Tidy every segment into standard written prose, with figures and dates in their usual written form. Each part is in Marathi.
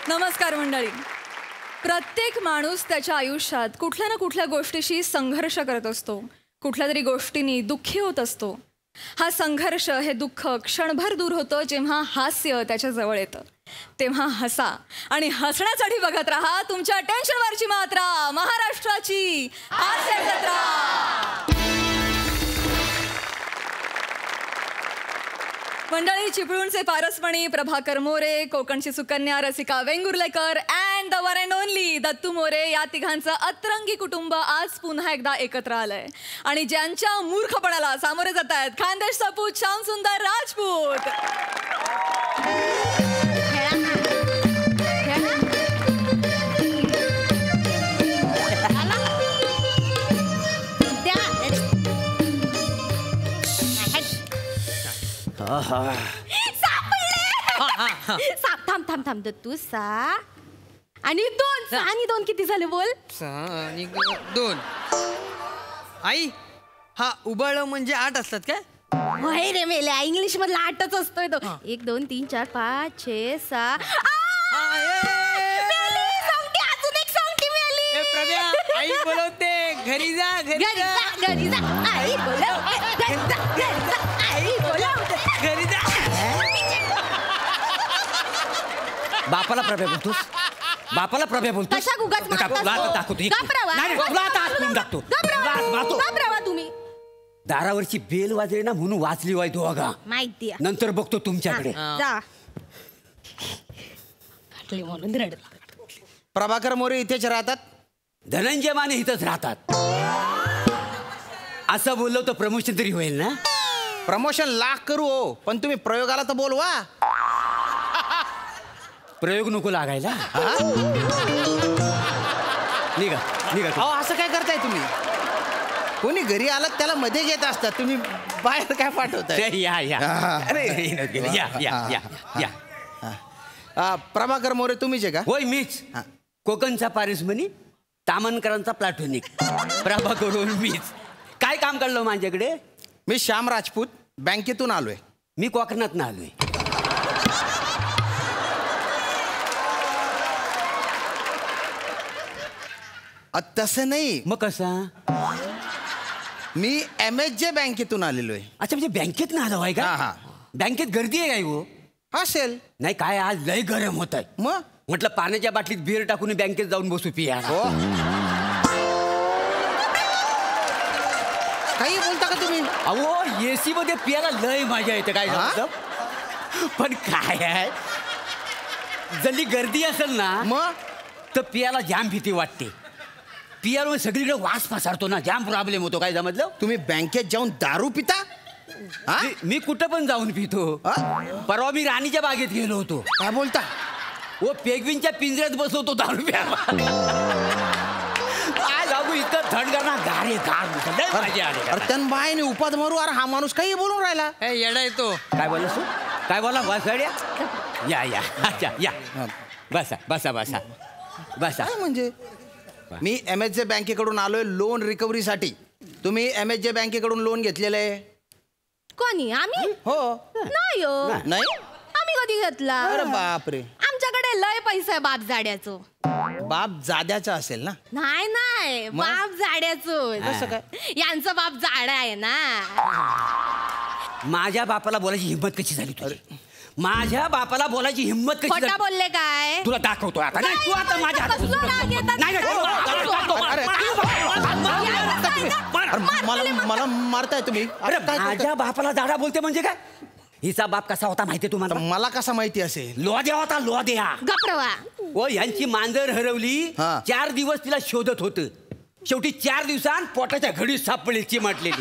नमस्कार मंडळी. प्रत्येक माणूस त्याच्या आयुष्यात कुठल्या ना कुठल्या गोष्टीशी संघर्ष करत असतो. कुठल्या तरी गोष्टींनी दुःखी होत असतो. हा संघर्ष, हे दुःख क्षणभर दूर होतं जेव्हा हास्य त्याच्या जवळ येतं. तेव्हा हसा आणि हसण्यासाठी बघत राहा तुमच्या टेन्शनवरची मात्रा, महाराष्ट्राची हास्य जत्रा. मंडळी, चिपळूणचे पारसमणी प्रभाकर मोरे, कोकणची Sukanya Rasika Vengurlekar and the one and only Dattu More, या तिघांचं अतरंगी कुटुंब आज पुन्हा एकदा एकत्र आलंय. आणि ज्यांच्या मूर्खपणाला सामोरे जात आहेत खानदेश सपूत श्यामसुंदर राजपूत, थांब दत्तू सा आणि दोन आणि दोन किती झाले बोल. आणि दोन. आई, हा उबळ म्हणजे 8 असतात काय? होय रे मेल्या, इंग्लिश मधला 8च असतोय तो. 1 2 3 4 5 6 7. अजून एक सांगते मेली. प्रभ्या, आई बोलवते, घरी जा घरी जा घरी जा. आई बोलवते, घरी जा घरी जा. आई बोलवते, घरी जा. बापाला प्रभ्या बोलतोस? बापाला प्रभ्या बोलतोस? कशा गुगाच दाखवतो. तुम्ही दारावरची बेल वाजली ना म्हणून वाचली वाय दोघा. माहिती नंतर बघतो तुमच्याकडे. म्हणून रडत. प्रभाकर मोरे इथेच राहतात? धनंजय माने इथंच राहतात. असं बोललो तर प्रमोशन तरी होईल ना? प्रमोशन लाख करू हो, पण तुम्ही प्रयोगाला तर बोलवा. प्रयोग नको लागायला. निघा निघा. अहो, असं काय करताय तुम्ही? कोणी घरी आलात त्याला मध्ये घेत असतात, तुम्ही बाहेर काय पाठवताय? या या अरे या या या या. प्रभाकर मोरे तुम्हीच आहे का? होय, मीच. कोकणचा पारसमणी, तामनकरांचा प्लॅटॉनिक. प्रभाकरून मीच. काय काम काढलं माझ्याकडे? मी श्याम राजपूत, बँकेतून आलोय. मी कोकणात ना आलोय. तसं नाही. मग कसा? मी MSJ बँकेतून आलेलो आहे. अच्छा, म्हणजे बँकेत ना आलो आहे का? हा. बँकेत गर्दी आहे काय हो? असेल. नाही, काय आज लय गरम होत आहे. मग म्हटलं पाण्याच्या बाटलीत बिअर टाकून बँकेत जाऊन बसू पिया. हो. काही बोलता का तुम्ही? अहो, AC मध्ये पियाला लय मजा येते. काय झालं? पण काय आहे, जल्ली गर्दी असेल ना मग तर पियाला जाम भीती वाटते. पियाला सगळीकडे वास पसरतो ना, जाम प्रॉब्लेम होतो. काय समजलं? तुम्ही बँकेत जाऊन दारू पिता? मी कुठं पण जाऊन पितो. परवा मी राणीच्या बागेत गेलो होतो. काय बोलता? ओ, पेगविनच्या पिंजऱ्यात बसवतो दारू प्यायला. काय लागू, इतकं थंड करणार गारे गार. अरे तन बायने उपाद मारू. अरे हा माणूस काही बोलून राहिला. येडा येतो. काय बोलस तू? काय बोला? बसाड्या या या. अच्छा या. बसा बसा बसा बसा. काय म्हणजे? मी MSJ बँकेकडून आलोय लोन रिकव्हरीसाठी. तुम्ही MSJ बँकेकडून लोन घेतलेलं आहे? कोणी? आम्ही? हो. नाही हो. नाही? आम्ही कधी घेतला? अरे बापरे. आमच्याकडे लय पैसा आहे बाप जाड्याचो. बाप जाद्याचा असेल ना? नाही, बाप जाड्याचो. कसं काय? यांचा बाप जाडा आहे ना. माझ्या बापाला बोलायची हिंमत कशी झाली तुझी? माझ्या बापाला बोलायची हिंमत कशी खोटा झाली? बोलले काय? तुला दाखवतो आता. नाही, तू आता माझ्या हातात. मला मारताय तुम्ही? अरे, माझ्या बापाला दाडा बोलते म्हणजे काय? हिचा बाप कसा होता माहितीये तुम्हाला? मला कसा माहिती असेल? लोद्या होता, लोद्या. गप्रवा. ओ, यांची मांजर हरवली. 4 दिवस तिला शोधत होतं. शेवटी 4 दिवसांत पोटाच्या घडीत सापडली चिमाटलेली.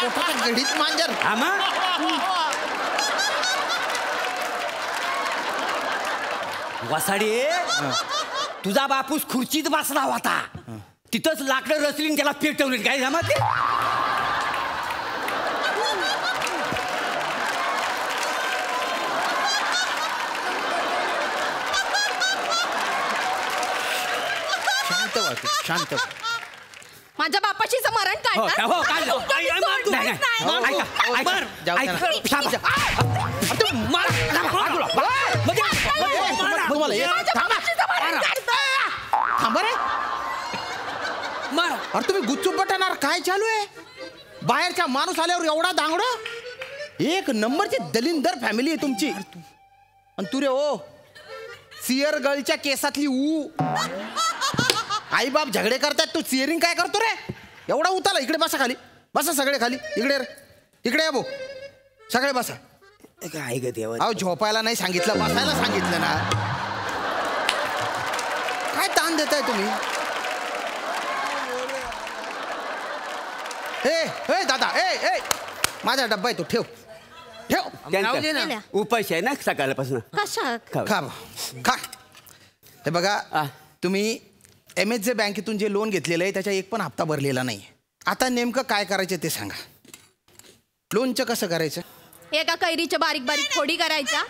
पोटाच्या घडीत मांजर? वसाडे, तुझा बापूस खुर्चीत बसला होता. तिथंच लाकडं रचली, त्याला पेटवली. काय जमत? शांत. माझ्या बापाशी मरण हो, काढलं हो, काढलं. तुम्ही सोडलंच नाही, नाही. नाही. हो, ऐका, हो, ऐका, जाऊ ऐका. द्या ना. शांत जा. अरे तुम्ही मारा. तुम्हाला एक- माझ्या थांबा. बापाशीचं मरण काढतं. थांबा रे. मारा. अरे तुम्ही गुच्चूप बटणार काय चालू आहे? बाहेरच्या माणूस आल्यावर एवढा दांगड. एक नंबरची दलिंदर फॅमिली आहे तुमची. आणि तू रे ओ सियर गर्लच्या केसातली ऊ. आई बाप झगडे करतात, तू सिअरिंग काय करतो रे? एवढा उताला. इकडे बसा खाली. बसा सगळे खाली. इकडे रे. इकडे या भाऊ. सगळे बसा. काय ग देवा. अहो झोपायला नाही सांगितलं, बसायला सांगितलं ना. काय ताण देताय तुम्ही? ए दादा ए माझा डब्बा आहे तो ठेव ठेव. राहू दे ना. गेल्या. उपाशी आहे ना सकाळपासून. कशात खाऊ. खा खा. हे बघा आ. तुम्ही MSJ बँकेतून जे लोन घेतलेलं आहे त्याचा एक पण हप्ता भरलेला नाही. आता नेमकं काय करायचं ते सांगा. लोनचं कसं करायचं? एका कैरीच्या बारीक बारीक फोडी करायच्या,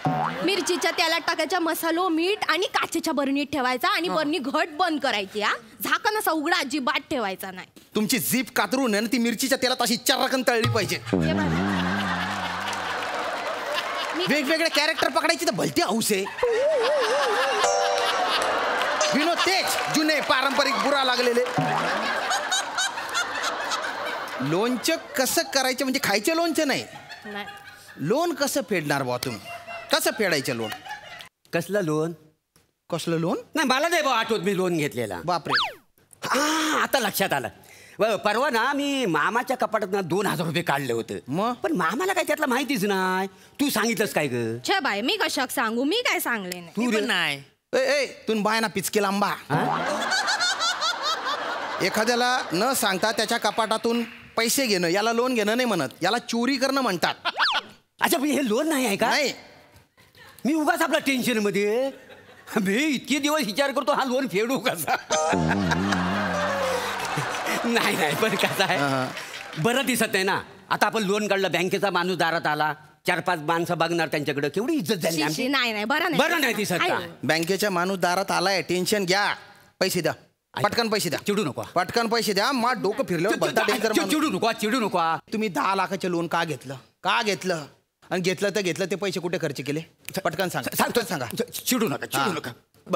मिरचीच्या तेलात टाकायच्या, मसालो मीठ आणि काचेच्या बरणीत ठेवायचा आणि बरणी घट बंद करायची. झाकण असा उघडा अजिबात ठेवायचा नाही. तुमची जीप कातरून आणि ती मिरचीच्या तेलात अशी चर्रकन तळली पाहिजे. हे बघा. वेगवेगळे कॅरेक्टर पकडायची तर भलती हौस आहे. विनोद तेज जुने पारंपरिक बुरा लागलेले. लोणचं कसं करायचं म्हणजे खायचं लोणचं नाही. नाही. लोन कसं फेडणार बुवा तुम्ही? कसं फेडायचं लोन? कसलं लोन? कसलं लोन? नाही मला नाही बा आठवत मी लोन घेतलेला. बापरे. हा आता लक्षात आलं. परवा ना मी मामाच्या कपाटात 2,000 रुपये काढले होते. मग? पण मामाला काय त्यातलं माहितीच नाही. तू सांगितलंस काय ग? छे बाय मी कशाक सांगू, मी काय सांगले नाही. मी पण नाही. ए तुम्ही बायना पिचके लांबा. एखाद्याला न सांगता त्याच्या कपाटातून पैसे घेणं याला लोन घेणं नाही म्हणत, याला चोरी करणं म्हणतात. अच्छा पण हे लोन नाही आहे का? नाही. मी उगाच आपला टेन्शन मध्ये मी इतके दिवस विचार करतो हा लोन फेडू कसा. नाही पण कसं आहे बरं दिसत नाही ना. आता आपण लोन काढलं, बँकेचा माणूस दारात आला, 4-5 माणसं बघणार त्यांच्याकडे, केवढी इज्जत झाली शी, आमची. शी, नाही नाही बरं नाही. बरं नाही दिसत का? आहे. बँकेच्या माणूस दारात आलाय, टेन्शन घ्या. पैसे द्या, पटकन पैसे द्या. चिडू नको. पटकन पैसे द्या. मा डोकं फिरल्यावर भलता डेंजर माणूस. चिडू नको. तुम्ही 10 लाखाचे लोन का घेतलं आणि घेतलं ते पैसे कुठे खर्च केले? पटकन सांगा. चिडू नका.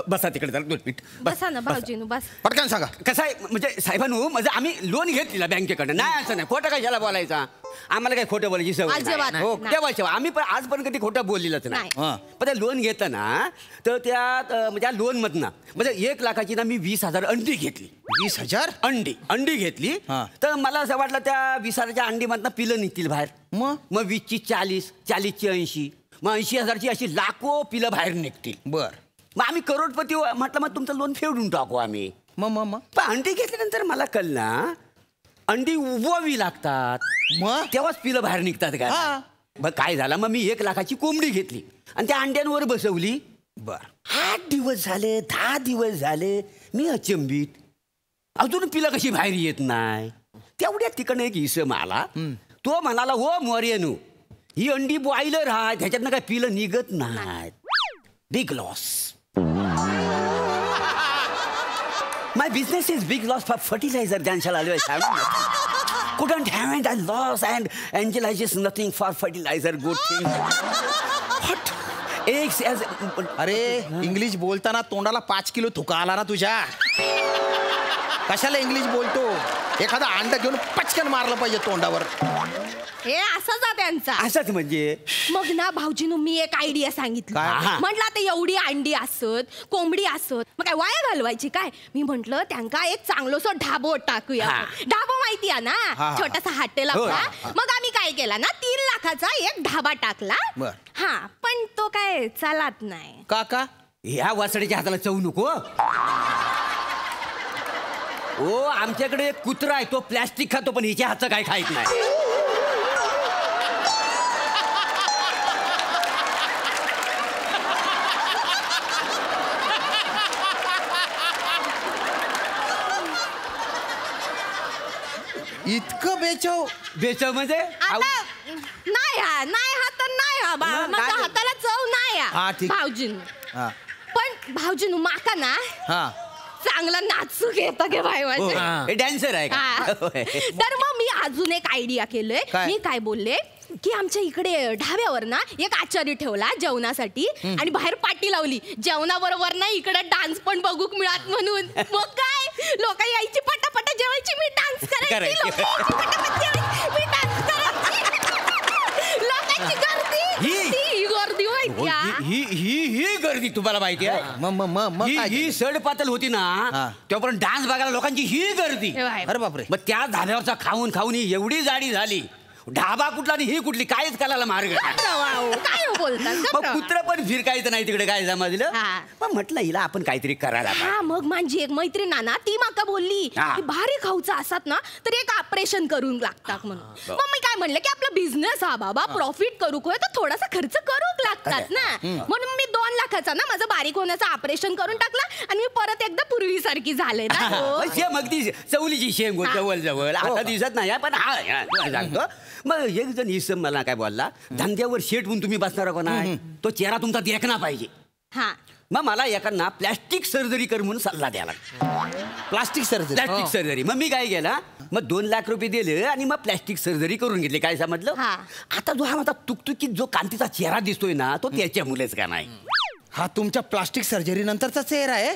बसा तिकडे जरा 2 मिनिट. बसा ना भाऊजीनू बस. पटकन सांगा. कसं आहे म्हणजे साहेबांनो, म्हणजे आम्ही लोन घेतलेला बँकेकडनं. नाही असं नाही, खोटं कशाला बोलायचा. आम्हाला काय खोटं बोलायची सवय अजिबात नाही. हो नाही. तेव्हा आम्ही पण आज पण कधी खोटं बोललेलंच नाही. नाही. हां. पण त्या लोन घेताना तर त्या म्हणजे लोन मधनं म्हणजे 1 लाखाची ना मी 20,000 अंडी घेतली. 20,000? अंडी घेतली. हां. तर मला असं वाटलं त्या 20,000च्या अंडीमधनं पिलं निघतील बाहेर. मग 20ची 40ची 80, मग 80,000ची अशी लाखो पिलं बाहेर निघतील. बर. मग आम्ही करोडपती म्हटलं, मग तुमचं लोन फेडून टाकू आम्ही. मग पण अंडी घेतल्यानंतर मला कळलं अंडी उभवावी लागतात, मग तेव्हाच पिलं बाहेर निघतात का. हा. मग काय झालं, मग मी 1 लाखाची कोंबडी घेतली आणि त्या अंड्यांवर बसवली. बर. 8 दिवस झाले, 10 दिवस झाले, मी अचंबित, अजून पिलं कशी बाहेर येत नाही. तेवढ्या तिकडनं एक इसम आला. तो म्हणाला, हो मोर्यनू, ही अंडी बॉईलर आहे, ह्याच्यातनं काय पिलं निघत नाही. Big loss. My business is big loss for fertilizer, Janshal always have. Couldn't have it, I lost, and Angela is nothing for fertilizer, good thing. What? Eggs as... अरे इंग्लिश बोलताना तोंडाला 5 किलो थुका आला ना तुझ्या. कशाला इंग्लिश बोलतो? एखादा अंड घेऊन पटकन मारलं पाहिजे तोंडावर. हे असाच आहे त्यांचा. असंच म्हणजे मग ना भाऊजीनू मी एक आयडिया सांगितली. काय? म्हटलं आता एवढी अंडी असत, कोंबडी असत, मग काय वाया घालवायची काय. मी म्हंटल त्यांका एक चांगलोसो ढाबो टाकूया. हा. ढाबो माहिती आहे ना, हा. छोटासा हॉटेल हो. आपला. मग आम्ही काय केला ना, 3 लाखाचा एक ढाबा टाकला. बर. हा पण तो काय चालत नाही. का ह्या वासड्याच्या हाताला चव नको. ओ आमच्याकडे एक कुत्रा आहे, तो प्लॅस्टिक खातो, पण हिच्या हातचं काय खायत नाही. इतकं बेचव म्हणजे आता नाही हा तर नाही हा मग माझ्या काय? हाताला चव नाही हा, ठीक. भाऊजीनू. हा पण भाऊजीनू माका ना हा चांगला नाचू घेता गे बाय माझे. डॅन्सर आहे का? तर मग मी अजून एक आयडिया केलंय. मी काय बोलले की आमच्या इकडे ढाब्यावर ना एक आचारी ठेवला जेवणासाठी आणि बाहेर पाटी लावली जेवणाबरोबर ना इकडे डान्स पण बघूक मिळत म्हणून. मग काय लोक यायची पटापटा जेवायची मी डान्स करायची लोकं यायची पटापट जेवायची, मी डान्स करायची. लोकांची गर्दी ही गर्दी तुम्हाला माहिती आहे? ही सड पातळ होती ना तेव्हापर्यंत डान्स बघायला लोकांची ही गर्दी. अरे बापरे. मग त्या धाब्यावरचा खाऊन खाऊन ही एवढी जाडी झाली. ढाबा कुठला आणि ही कुठली कायच करायला मार्ग. काय बोलतात मग कुत्र पण फिरकायचं नाही तिकडे काय समजलं. मग म्हटलं हिला आपण काहीतरी करायला. हा मग माझी एक मैत्रीण ना ती माका बोलली की भारी खाऊचा असतात ना तर एक ऑपरेशन करून लागतात म्हणून. मग मी काय म्हणलं की आपला बिझनेस हा बाबा प्रॉफिट करू तर थोडासा खर्च करूक लागतात ना. म्हणून मी 2 लाखाचा ना माझं बारीक होण्याचं ऑपरेशन करून टाकला आणि मी परत एकदा पूर्वीसारखी झाले ना. मग ती चवलीची शेंग जवळ जवळ आता दिसत नाही पण हा सांगतो. मग एक जण इसम मला काय बोलला धंद्यावर शेट म्हणून तुम्ही बसणार का नाही तो चेहरा तुमचा देखना पाहिजे. मग मला एकांना प्लॅस्टिक सर्जरी कर म्हणून सल्ला द्यायला. Plastic surgery. मग मी काय केला मग 2 लाख रुपये दिले आणि मग प्लॅस्टिक सर्जरी करून घेतली. काय समजलं आता जो हा माझा तुकतुकीत जो कांतीचा चेहरा दिसतोय ना तो त्याच्या मुलेच का नाही. हा तुमच्या प्लास्टिक सर्जरी नंतरचा चेहरा आहे.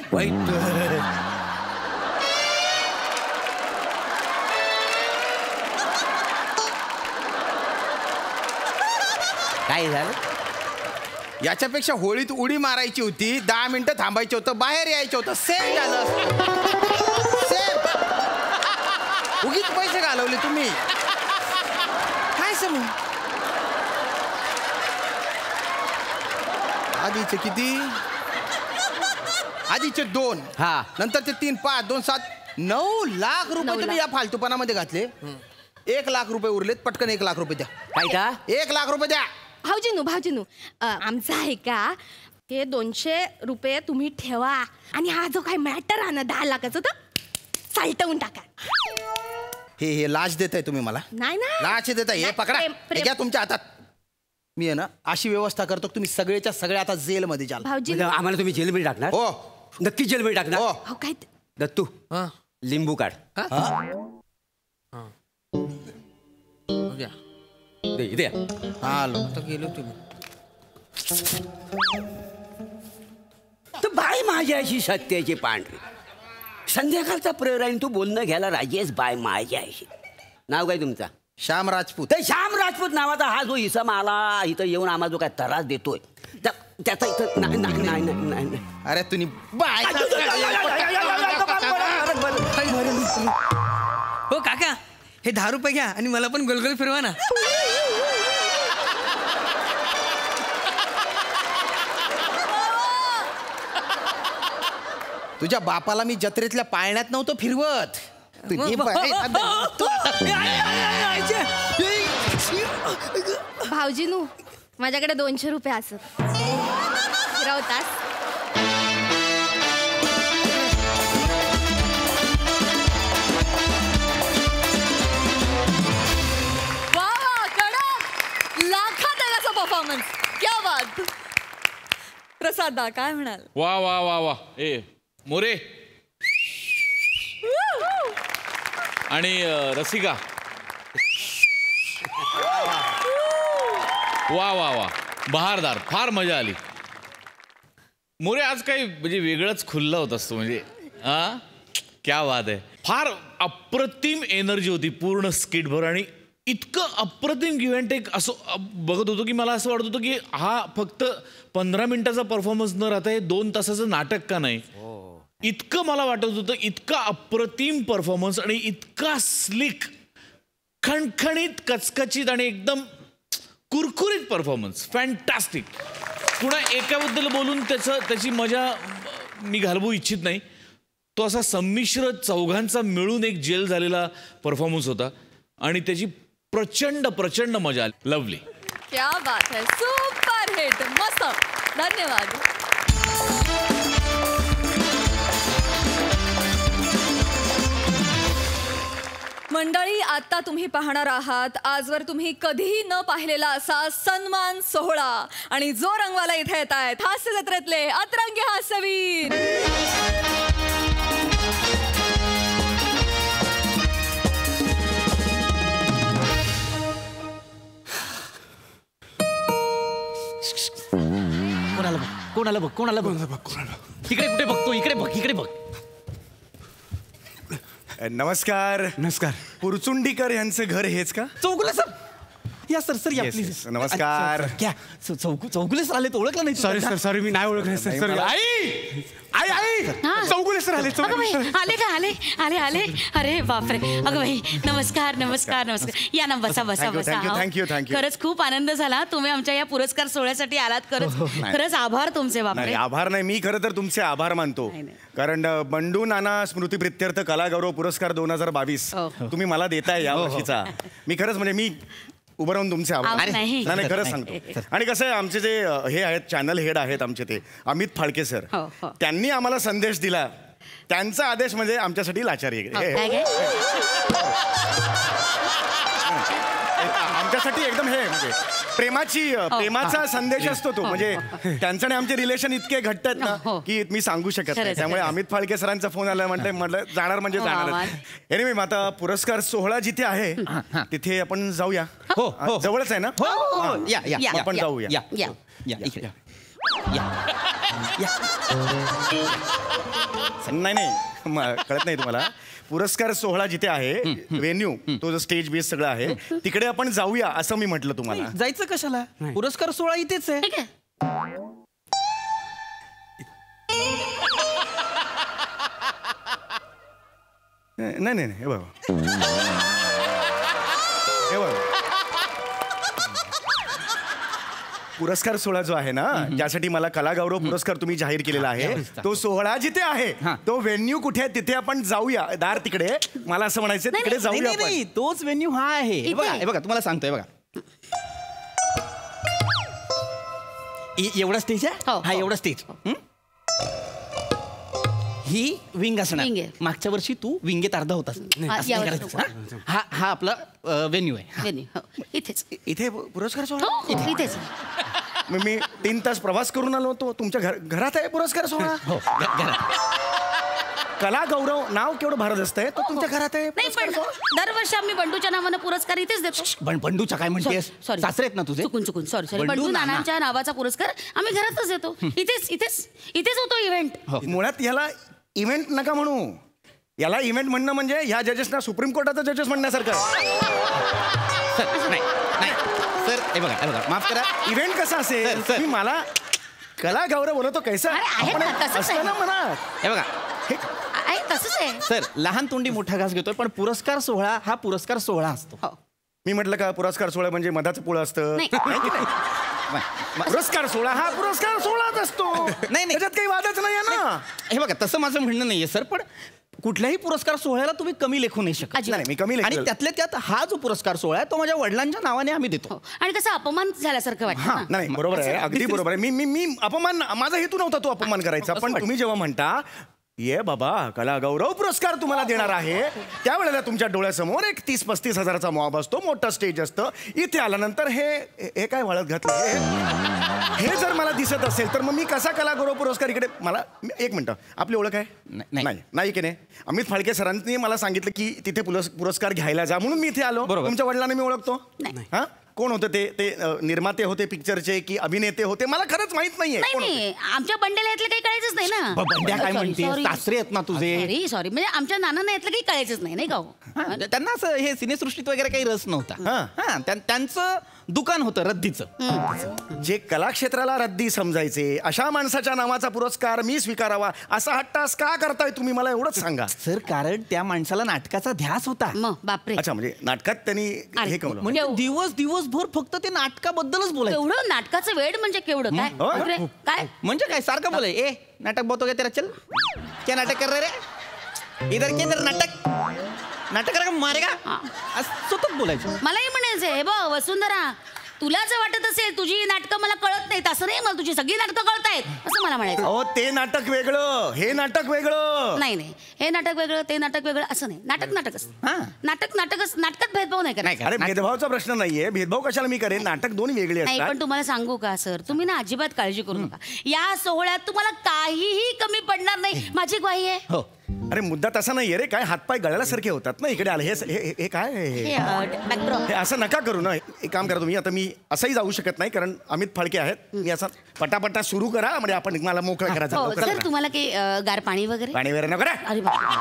काय झालं याच्यापेक्षा होळीत उडी मारायची होती 10 मिनिटं थांबायचं होतं बाहेर यायचं होतं. सेम झालं. सेम. उगीच पैसे घालवले तुम्ही. काय समज आधीचे किती आधीचे 2 नंतरचे 3 5 2 7 9 लाख रुपये तुम्ही या फालतूपणामध्ये घातले. 1 लाख रुपये उरलेत. पटकन 1 लाख रुपये द्या. काय का 1 लाख रुपये द्या. भाऊजीनू आमचं आहे का ते 200 रुपये तुम्ही ठेवा आणि हा जो काही मॅटर आहे ना 10 लाखाचा तो सालटवून टाका. हे लाच देताय तुम्ही मला. नाही ना लाच देताय. हे पकडा हे घ्या तुमच्या हातात. मी आहे ना अशी व्यवस्था करतो तुम्ही सगळेच्या सगळे आता जेलमध्ये जाल. भाऊजी आम्हाला तुम्ही जेलमध्ये टाकणार. हो नक्की जेलमध्ये टाकणार. हो काय दत्तू लिंबू काढ. दे गेलो तुम्ही तर बाय माझ्याशी सत्याची पांढरी संध्याकाळचा प्रहर आहे तू बोलणं घ्यायला राजी आहेस बाय माझ्याशी. नाव काय तुमचा? श्याम राजपूत. तर श्याम राजपूत नावाचा हा जो इसम आला इथं येऊन आम्हाला जो काय त्रास देतोय त्याचा इथं नाही. अरे तुम्ही बाय हो काका हे 10 रुपये घ्या आणि मला पण गोलगोल फिरवा ना. तुझ्या बापाला मी जत्रेतल्या पाळण्यात नव्हतं फिरवत. भाऊजीनू माझ्याकडे 200 रुपये असत फिरवतास. परफॉर्मन्स क्या बात. प्रसादा काय म्हणाल? वा वा वा वा. ए मोरे आणि रसिका वा वा वा बहारदार. फार मजा आली. मोरे आज काही म्हणजे वेगळंच खुल्ला होत असतो म्हणजे क्या बात आहे. फार अप्रतिम एनर्जी होती पूर्ण स्किटभर आणि इतकं अप्रतिम गिव्ह अँड टेक असं बघत होतो की मला असं वाटत होतं की हा फक्त 15 मिनिटाचा परफॉर्मन्स न राहता हे 2 तासाचं नाटक का नाही. इतकं मला वाटत होतं. इतका अप्रतिम परफॉर्मन्स आणि इतका स्लिक खणखणीत कचकचित आणि एकदम कुरकुरीत परफॉर्मन्स. फॅन्टास्टिक. पुन्हा एकाबद्दल बोलून त्याची मजा मी घालवू इच्छित नाही. तो असा संमिश्र चौघांचा मिळून एक जेल झालेला परफॉर्मन्स होता आणि त्याची प्रचंड प्रचंड मजा आली. लवली. क्या बात है. Super hit. मस्त. धन्यवाद. मंडळी आता तुम्ही पाहणार आहात आजवर तुम्ही कधीही न पाहिलेला असा सन्मान सोहळा आणि जो रंगवाला इथे येत आहेत हास्य जत्रेतले अतरंगी हास्यवीर. कोणाला बघ इकडे कुठे बघतो, इकडे बघ. नमस्कार. पुरचुंडीकर यांचं घर हेच का? चौगुले सर, या सर या Yes, प्लीज. yes. नमस्कार. क्या चौगुले सर आले, ओळखलं नाही? सॉरी सर, सॉरी, मी नाही ओळखलं सर. सॉरी. आई चौगुले सर आले. अगं बाई, आले का? आले. अरे बापरे. अगं बाई, नमस्कार. या ना, बसा. Thank you. खरंच खूप आनंद झाला. तुम्ही आमच्या या पुरस्कार सोहळ्यासाठी आलात. खरंच आभार तुमचे. बापरे. नाही, आभार नाही, मी खरं तर तुमचे आभार मानतो. कारण बंडू नाना स्मृती प्रित्यर्थ कलागौरव पुरस्कार 2022 तुम्ही मला देताय या वर्षीचा. मी खरंच म्हणजे मी उभं राहून तुमचे आभार. नाही. नाही, खरंच सांगतो. आणि कसं आहे, आमचे जे हे आहेत चॅनल हेड आहेत आमचे, ते अमित फाळके सर, त्यांनी आम्हाला संदेश दिला. त्यांचा आदेश म्हणजे आमच्यासाठी लाचारी. आमच्यासाठी एकदम हे म्हणजे प्रेमाचा संदेश असतो तो. म्हणजे त्यांचं आणि आमचे रिलेशन इतके घट्ट आहेत ना की मी सांगू शकत नाही. त्यामुळे अमित फाळके सरांचा फोन आला, म्हटलं जाणार म्हणजे जाणार. एनिवे, आता पुरस्कार सोहळा जिथे आहे तिथे आपण जाऊया. हो. जवळच आहे ना? या आपण जाऊया. इकडे नाही कळत नाही तुम्हाला. पुरस्कार सोहळा जिथे आहे, व्हेन्यू, तो जो स्टेज बेस सगळं आहे, तिकडे आपण जाऊया असं मी म्हटलं तुम्हाला. जायचं कशाला? पुरस्कार सोहळा इथेच आहे. नाही, हे बघा, पुरस्कार सोहळा जो आहे ना, ज्यासाठी मला कलागौरव पुरस्कार तुम्ही जाहीर केलेला आहे, तो सोहळा जिथे आहे, तो व्हेन्यू कुठे आहे तिथे आपण जाऊया. दार तिकडे, मला असं म्हणायचं तिकडे जाऊया. नाही, तोच व्हेन्यू हा आहे. हे बघा तुम्हाला सांगतोय. बघा, एवढा स्टेज आहे. हा एवढा स्टेज. ही विंग असणार. मागच्या वर्षी तू विंगेत अर्धा होतास. हा आपला व्हेन्यू आहे. इथे पुरस्कार सोहळा. इथेच. मी 3 तास प्रवास करून आलो होतो. तुमच्या घरात आहे पुरस्कार सोहळा. कलागौरव नाव केवढं भारत असतंय, तो तुमच्या घरात आहे. नाही, पण दरवर्षी आम्ही बंडूच्या नावानं पुरस्कार इथेच देतो. बंडूच्या काय म्हणतेस? सासरे आहेत ना तुझे? चुकून सॉरी. बंडू नानांच्या नावाचा पुरस्कार आम्ही घरातच देतो. इथेच होतो इव्हेंट. मुळात याला इव्हेंट नका म्हणू. याला इव्हेंट म्हणणं म्हणजे ह्या जजेसना सुप्रीम कोर्टाचा जजेस म्हणण्यासारखं. सर हे बघा माफ करा. इव्हेंट कसा असेल? मी मला कलागौरव बोलतो कैसा असताना म्हणा. हे बघा, तसंच आहे सर. लहान तोंडी मोठा घास घेतोय, पण पुरस्कार सोहळा हा पुरस्कार सोहळा असतो. मी म्हटलं का पुरस्कार सोहळा म्हणजे मधाचं पोळं असतं? पुरस्कार सोहळा हा पुरस्कार सोहळाच असतो. नाही, त्याच्यात काही वादच नाही आहे ना. हे बघा, तसं माझं म्हणणं नाहीये सर, पण कुठल्याही पुरस्कार सोहळ्याला तुम्ही कमी लेखू नाही शकत. नाही, मी कमी आणि त्यातल्या त्यात हा जो पुरस्कार सोहळा आहे तो माझ्या वडिलांच्या नावाने आम्ही देतो. आणि कसा अपमान झाल्यासारखं वाटतं. नाही, बरोबर आहे, अगदी बरोबर आहे. मी अपमान, माझा हेतू नव्हता तो अपमान करायचा. पण तुम्ही जेव्हा म्हणता ये बाबा कलागौरव पुरस्कार तुम्हाला देणार आहे, त्यावेळेला तुमच्या डोळ्यासमोर एक 30-35 हजाराचा मॉब असतो, मोठा स्टेज असतं. इथे आल्यानंतर हे काय वाळत घातलं, हे जर मला दिसत असेल तर मग मी कसा कलागौरव पुरस्कार इकडे. मला एक मिनिटं, आपली ओळख आहे? नाही की नाही. अमित फाळके सरांनी मला सांगितलं की तिथे पुरस्कार घ्यायला जा, म्हणून मी इथे आलो. तुमच्या वडिलांना मी ओळखतो. हा, कोण होते ते निर्माते होते पिक्चरचे की अभिनेते होते, मला खरंच माहित नाहीये. आमच्या बंड्याला यातलं काही कळायचंच नाही ना. बंड्या काय म्हणते, सासरे आहेत ना तुझे. सॉरी, म्हणजे आमच्या नानांना यातलं काही कळायचंच नाही का? त्यांना असं हे सिनेसृष्टीत वगैरे काही रस नव्हता. त्यांचं दुकान होतं रद्दीचं. जे कलाक्षेत्राला रद्दी समजायचे अशा माणसाच्या नावाचा पुरस्कार मी स्वीकारावा असा हट्टास का करताय तुम्ही, मला एवढंच सांगा. सर, कारण त्या माणसाला नाटकाचा ध्यास होता. बापरे. अच्छा, म्हणजे नाटकात त्यांनी हे केलं. म्हणजे दिवसभर फक्त ते नाटकाबद्दलच बोलायचं. एवढं नाटकाचं वेळ म्हणजे केवढं काय म्हणजे काय सारखं बोलाय, ए नाटक बोलतो का तेरा, चल क्या नाटक कर रे, इधर के इधर नाटक करा मारेगा, सतत बोलायचं. मलाही म्हणायचंय, हे बघ वसुंधरा, तुला जर वाटत असेल तुझी नाटकं मला कळत नाहीत, असं नाही, मला तुझी सगळी नाटकं कळतायत असं मला म्हणायचं. अहो, ते नाटक वेगळं, हे नाटक वेगळं. नाही, हे नाटक वेगळं, ते नाटक वेगळं असं नाही. नाटकच नाटकात भेदभाव नाही करायचा. अरे, भेदभावाचा प्रश्न नाहीये. भेदभाव कशाला मी करेन, नाटक दोन वेगळे असतात. नाही, पण तुम्हाला सांगू का सर, तुम्ही ना अजिबात काळजी करू नका. या सोहळ्यात तुम्हाला काहीही कमी पडणार नाही, माझी ग्वाही आहे. अरे मुद्दा तसा नाहीये रे, काय हातपाय गळाल्यासारखे होतात ना इकडे आले. हे काय हे backdrop. हे असं नका करू ना. एक काम करा तुम्ही, आता मी असंही जाऊ शकत नाही कारण अमित फाळके आहेत. मी असं पटापटा सुरू करा म्हणजे आपण मला मोकळं करायचं. हो, लवकर सर करा. तुम्हाला काही गार पाणी वगैरे? पाणी वगैरे नको रे. अरे बापरे.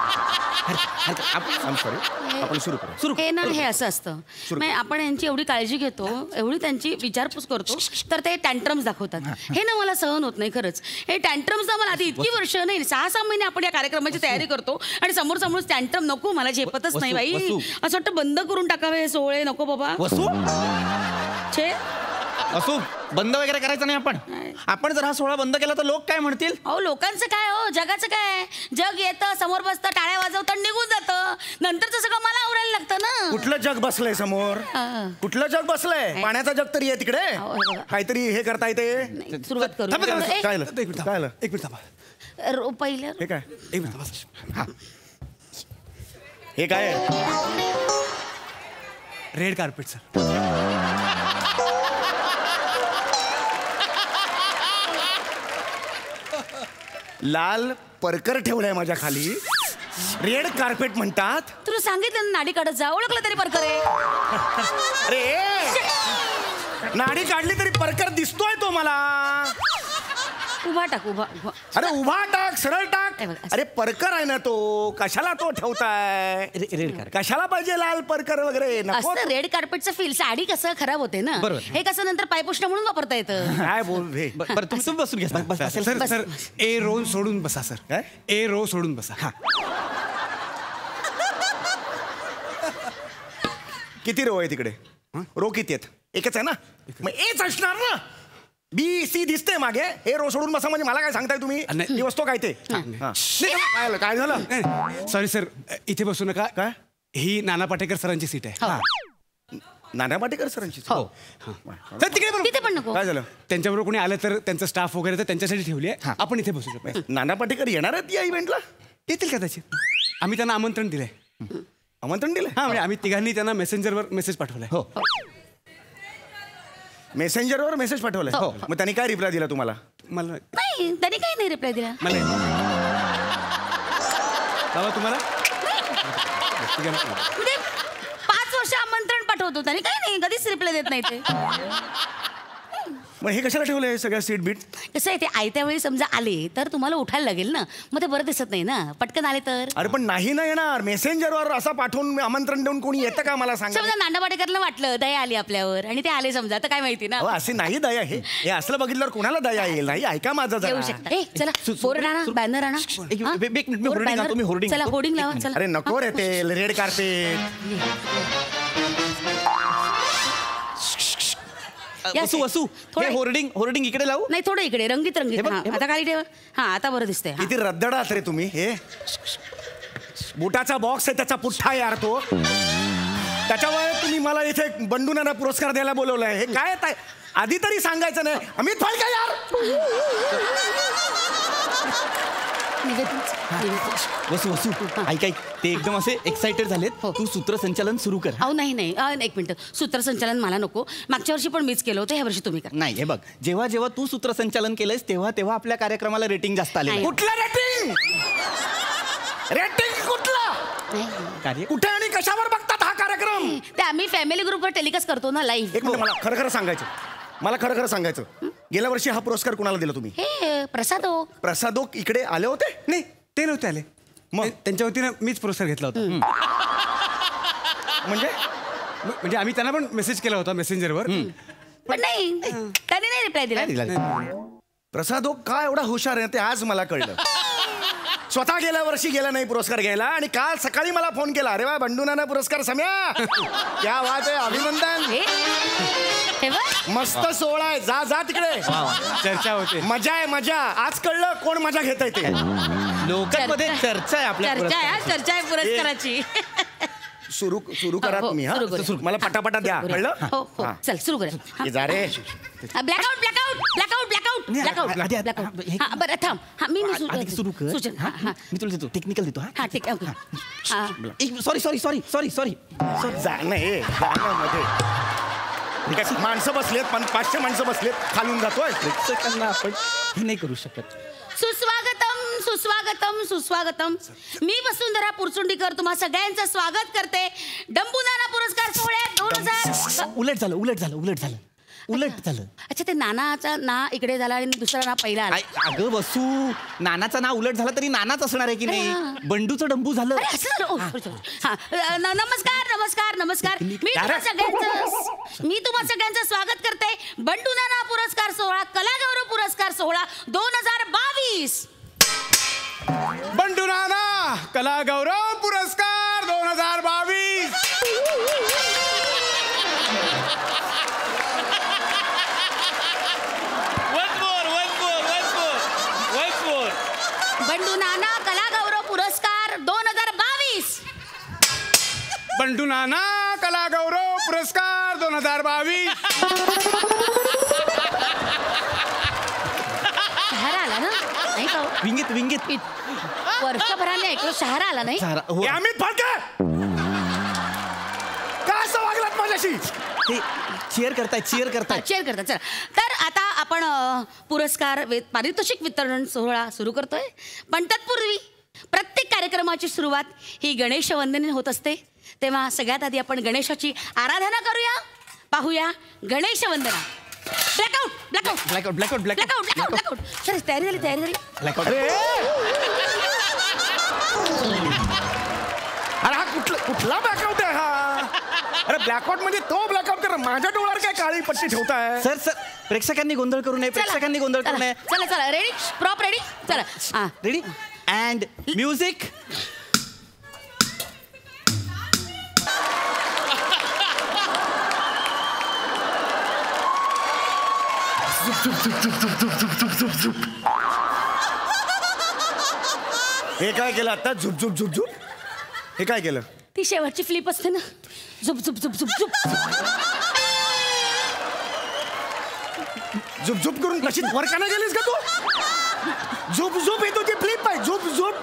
सॉरी, आपण सुरू करू. हे ना हे असं असतं म्हणजे आपण यांची एवढी काळजी घेतो, एवढी त्यांची विचारपूस करतो, तर ते टँट्रम्स दाखवतात. हे ना मला सहन होत नाही खरंच. हे टँट्रम्स ना मला आधी इतकी वर्ष नाही 6-6 महिने आपण या कार्यक्रमाची तयारी करतो आणि समोर टँट्रम नको, मला झेपतच नाही बाई. असं वाटतं बंद करून टाकावे हे सोहळे. नको बाबा. वसू छे असू बंद वगैरे करायचं नाही आपण जर हा सोहळा बंद केला तर लोक काय म्हणतील? अहो लोकांचं काय हो, जगाचं काय? जग येतं, समोर बसतं, टाळ्या वाजवतं, निघून जातं. नंतरचं सगळं मला आवरायला लागतं ना. कुठलं जग बसलंय समोर? कुठलं जग बसलंय? पाण्याचं जग तरी आहे तिकडे. काहीतरी हे करता येते. सुरुवात करू. काय एक मिनिट थांबा. पहिलं हे काय? एक मिनिट थांबा. हे काय? Red carpet sir. लाल परकर ठेवलाय माझ्या खाली. रेड कार्पेट म्हणतात. तुला सांगितलं ना नाडी काढत जा, ओळखलं तरी परकर आहे. अरे नाडी काढली तरी परकर दिसतोय तो मला. उभा टाक, उभा. अरे उभा टाक, सरळ टाक. हे बघ, असं. अरे परकर आहे ना तो, कशाला तो ठेवताय? रेड कार्पेट कशाला पाहिजे लाल परकर वगैरे? नको. असं रेड कार्पेटचं फील साडी कसं खराब होते ना, हे कसं नंतर पायपुष्ण म्हणून वापरता येतं. काय बोल हे? बरं तुम्ही बसून घ्या. सर सर ए रो सोडून बसा सर. काय? ए रो सोडून बसा. हा. किती रो आहे तिकडे? रो किती आहेत? एकच आहे ना, मग एच असणार ना. बी सी दिसते मागे. हे रो सोडून बसा म्हणजे मला काय सांगताय तुम्ही? नाही. ही वस्तू काय ते? काय झालं? सॉरी सर, इथे बसू नका. काय? ही नाना पाटेकर सरांची सीट आहे. नाना पाटेकर सरांची. हो. सर तिकडे बरोबर. तिथे पण नको. काय झालं? त्यांच्याबरोबर कोणी आलं तर त्यांचा स्टाफ वगैरे तर त्यांच्यासाठी ठेवली आहे. आपण इथे बसू शकतो. नाना पाटेकर येणार आहेत या इव्हेंटला? येतील कदाचित. आम्ही त्यांना आमंत्रण दिलंय. आमंत्रण दिलं? हा म्हणजे आम्ही तिघांनी त्यांना मेसेंजरवर मेसेज पाठवलाय. हो. मेसेंजरवर मेसेज पाठवलाय. हो. मग त्यांनी काय रिप्लाय दिला तुम्हाला? मला नाही, त्याने काही नाही रिप्लाय दिला. मला बाबा तुम्हाला म्हणजे 5 वर्ष आमंत्रण पाठवतो त्याने काही नाही, कधीच रिप्लाय देत नाही ते. मग हे कशाला ठेवलंय सगळ्या सीट बीट? कसं आहे ते आयत्या वेळी समजा आले तर तुम्हाला उठायला लागेल ना, मग ते बरं दिसत नाही ना. पटकन आले तर. अरे पण नाही ना येणार. मेसेंजरवर असं पाठवून आमंत्रण देऊन कोणी येतं का मला सांगा? समजा नाना पाटेकरला वाटलं दया आली आपल्यावर आणि ते आले समजा, तर काय माहिती ना. अहो, असे नाही दया. हे असलं बघितल्यावर कोणाला दया येईल? नाही, ऐका माझं येऊ जरा. शकता. ए चला बोर्ड आणा, बॅनर आणा. एक हा? मिनिट, मी बोर्ड, hoarding बॅनर. आणतो, मी hoarding चला आणतो. होर्डिंग लावा. चला. अरे नको रे ते रेड कार्पेट. वसू वसू थोडं- हे होर्डिंग इकडे लावू. नाही थोडं इकडे रंगीत रंगीत. हे बघ, हा, हे बघ. आता खाली ठेवा. हा आता बरं दिसतंय. हा. किती रद्दडात रे तुम्ही. हे बुटाचा बॉक्स आहे, त्याचा पुठ्ठा यार तो. त्याच्यावर तुम्ही मला इथे बंडूनाना पुरस्कार द्यायला बोलवलाय. हे काय आहे? आधी तरी सांगायचं नाही. अमित फाळके यार. वसू ऐक ते एकदम असे एक्साइटेड झालेत. तू सूत्रसंचालन सुरू कर. अहो नाही एक मिनिट. सूत्रसंचालन मला नको. मागच्या वर्षी पण मीच केलं होतं, ह्या वर्षी तुम्ही करा. नाही हे बघ, जेव्हा जेव्हा तू सूत्रसंचालन केलंयस तेव्हा आपल्या कार्यक्रमाला रेटिंग जास्त आले. नाही. कुठलं रेटिंग? रेटिंग कुठलं? कार्य कुठे आणि कशावर बघतात हा कार्यक्रम? ते आम्ही फॅमिली ग्रुपवर टेलिकास्ट करतो ना लाईव्ह. एक मिनिट, मला खरं खरं सांगायचं. मला खरं खरं सांगायचं. गेल्या वर्षी हा पुरस्कार कुणाला दिला तुम्ही? हे प्रसादो. प्रसादोक इकडे आले होते? नाही ते नव्हते आले. मग त्यांच्या वतीनं मीच पुरस्कार घेतला होता. म्हणजे आम्ही त्यांना पण मेसेज केला होता मेसेंजरवर. पण नाही त्याने नाही रिप्लाय दिला. प्रसादोक का एवढा हुशार आहे ते आज मला कळलं. स्वतः गेल्या वर्षी गेला नाही पुरस्कार घ्यायला आणि काल सकाळी मला फोन केला. अरे वा बंडूनाना पुरस्कार सम्या, क्या बात आहे, अभिनंदन. हे बघ. मस्त सोहळा आहे. जा जा तिकडे. चर्चा होते. मजा आहे मजा. आज कळलं कोण मजा घेत आहे ते. लोकांमध्ये चर्चा आहे आपल्या चर्चा आहे पुरस्काराची. सुरू करा हो, तुम्ही. हा सुरू करू. मला पटापटा द्या. कळलं? हो हो चल सुरू करा. हे जा रे. ब्लॅकआउट. हा बरं थांब. हा मी सुरू कर. सूचन. हा हा मी तुला देतो, टेक्निकल देतो. हा ठीक आहे. ओके. हा सॉरी जाणं हे जाणं मध्ये. ठीक आहे, माणसं बसलेत, 500 माणसं बसलेत. खालून जातोय. प्रेक्षकांना आपण हे नाही करू शकत. सुस्वागतम सुस्वागतम सुस्वागतम. मी वसुंधरा पुरचुंडीकर तुम्हा सगळ्यांचं स्वागत करते डंबू नाना पुरस्कार सोहळ्यात 2000. उलट झालं. अच्छा, ते नानाचा ना इकडे झाला आणि दुसरा ना पहिला आला. अगं वसू, नानाचं नाव उलट झालं तरी नानाच असणार आहे की अरे हा. नाही. बंडूचं डंबू झालं. अरे, असं झालं. नमस्कार नमस्कार नमस्कार. मी तुम्हा सगळ्यांचं स्वागत करते बंडू नाना पुरस्कार सोहळा, कलागौरव पुरस्कार सोहळा 2022. बंडू नाना कला गौरव पुरस्कार 2022. बंडू नाना कलागौरव पुरस्कार 2022. बंडू नाना कला गौरव पुरस्कार 2022. शहर आला ना नाही का? विंगीत वर्षभराने ऐकलं शहर आला नाही. हे अमित फाळके का असं वागलात माझ्याशी? ते चीअर करतायत. चेअर करतात. चला, तर आता आपण पुरस्कार पारितोषिक वितरण सोहळा सुरू करतोय. पण तत्पूर्वी प्रत्येक कार्यक्रमाची सुरुवात ही गणेश वंदनेने होत असते. तेव्हा सगळ्यात आधी आपण गणेशाची आराधना करूया. पाहूया गणेश वंदना. ब्लॅकआउट. सर, तयारी झाली. अरे हा कुठला ब्लॅकआउट आहे हा? अरे ब्लॅकआउट म्हणजे तो ब्लॅकआउट कर. माझ्या डोळ्यावर काय काळी पट्टी ठेवताय? सर प्रेक्षकांनी गोंधळ करू नये. चला रेडी. Prop ready. चला रेडी अँड म्युझिक. हे काय केलं आता? झुप झुप झुप झुप. हे काय केलं? ती शेवटची फ्लिप असते ना. झुप झुप झुप झुप झुप. झुप झुप करून कशी वर का नाही गेलीस का तू? झुप झुप येतो ती फ्लिप आहे. झुप झुप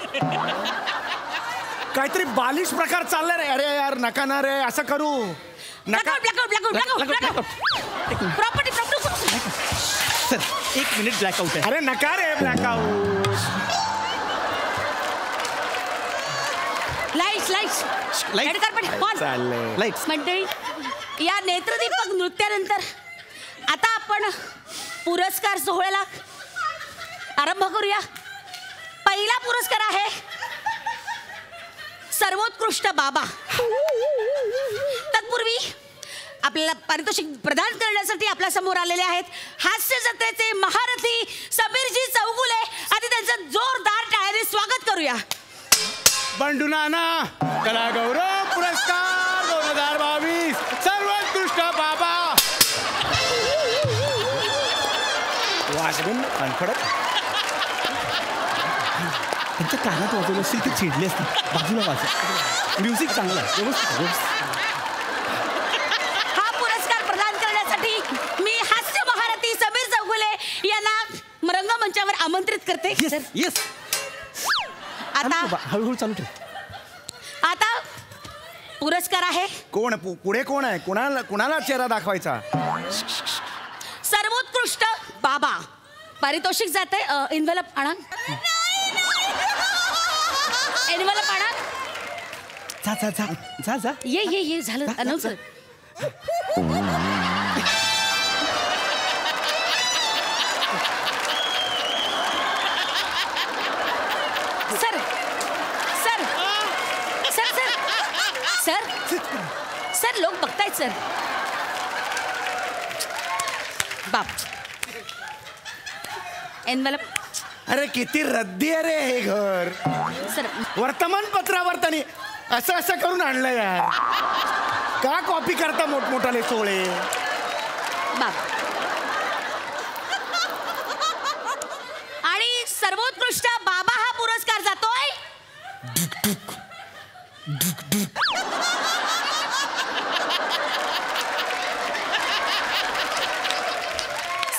काहीतरी बालिश प्रकार चाललाय रे. अरे यार नका ना रे असं करू नका. प्रॉपर्टी. सर 1 मिनिट ब्लॅकआउट आहे. अरे नका रे ब्लॅकआउट. लाईट्स. मंडळी, या नेत्रदीपक नृत्यानंतर आता आपण पुरस्कार सोहळ्याला आरंभ करूया. पहिला पुरस्कार आहे सर्वोत्कृष्ट बाबा. तत्पूर्वी आपल्याला पारितोषिक प्रदान करण्यासाठी आपल्या समोर आलेले आहेत हास्य जत्रेचे महारथी समीरजी चौगुले. आधी त्यांचं जोरदार टाळ्याने स्वागत करूया. बंडू नाना कला गौरव पुरस्कार 2022 सर्वोत्कृष्ट बाबा. वाजवून अनफडत त्यांच्या कानात वाजवलं असेल ते चिडले असते. बाजूला वाजव. म्युझिक चांगलं आहे. व्यवस्थित. हा पुरस्कार प्रदान करण्यासाठी मी हास्य महारथी समीर चौगुले यांना रंगमंचावर आमंत्रित करते. येस. आता हळूहळू चालू ठेव. आता पुरस्कार आहे. कोण पुढे कोण आहे? कुणाला चेहरा दाखवायचा? सर्वोत्कृष्ट बाबा. पारितोषिक जात आहे. इन्व्हलप आणा. जा. ये झालं अनाउन्स. सर लोक बघतायत सर. बाप एनवलप. अरे किती रद्दी आहे रे हे घर. सर वर्तमानपत्रावर त्यांनी असं करून आणलं यार. का कॉपी करता मोठमोठाले सोहळे? बाप. आणि सर्वोत्कृष्ट बाबा हा पुरस्कार जातोय